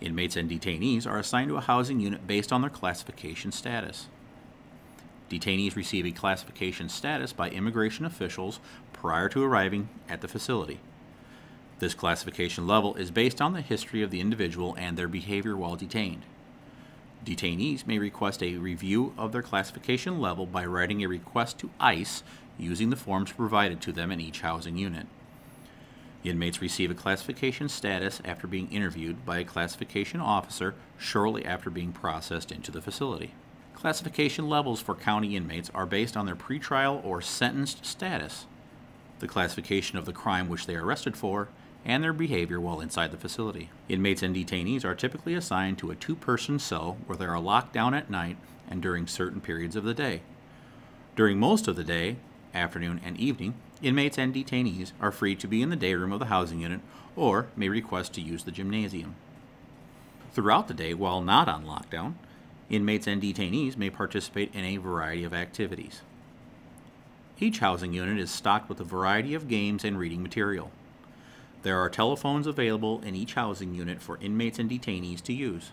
Inmates and detainees are assigned to a housing unit based on their classification status. Detainees receive a classification status by immigration officials prior to arriving at the facility. This classification level is based on the history of the individual and their behavior while detained. Detainees may request a review of their classification level by writing a request to ICE using the forms provided to them in each housing unit. Inmates receive a classification status after being interviewed by a classification officer shortly after being processed into the facility. Classification levels for county inmates are based on their pretrial or sentenced status, the classification of the crime which they are arrested for, and their behavior while inside the facility. Inmates and detainees are typically assigned to a two-person cell where they are locked down at night and during certain periods of the day. During most of the day, afternoon, and evening, inmates and detainees are free to be in the day room of the housing unit or may request to use the gymnasium. Throughout the day, while not on lockdown, inmates and detainees may participate in a variety of activities. Each housing unit is stocked with a variety of games and reading material. There are telephones available in each housing unit for inmates and detainees to use.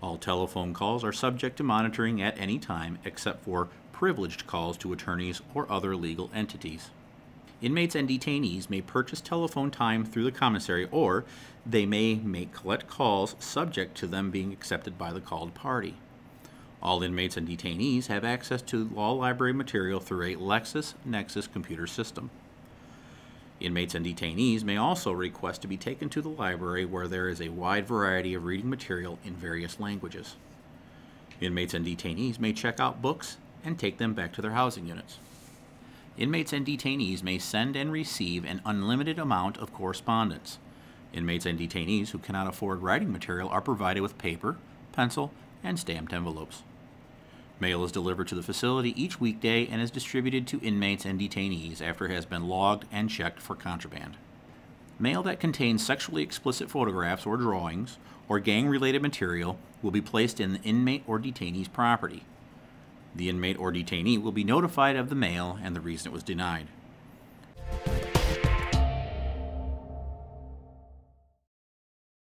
All telephone calls are subject to monitoring at any time except for privileged calls to attorneys or other legal entities. Inmates and detainees may purchase telephone time through the commissary, or they may make collect calls subject to them being accepted by the called party. All inmates and detainees have access to law library material through a LexisNexis computer system. Inmates and detainees may also request to be taken to the library where there is a wide variety of reading material in various languages. Inmates and detainees may check out books and take them back to their housing units. Inmates and detainees may send and receive an unlimited amount of correspondence. Inmates and detainees who cannot afford writing material are provided with paper, pencil, and stamped envelopes. Mail is delivered to the facility each weekday and is distributed to inmates and detainees after it has been logged and checked for contraband. Mail that contains sexually explicit photographs or drawings or gang-related material will be placed in the inmate or detainee's property. The inmate or detainee will be notified of the mail and the reason it was denied.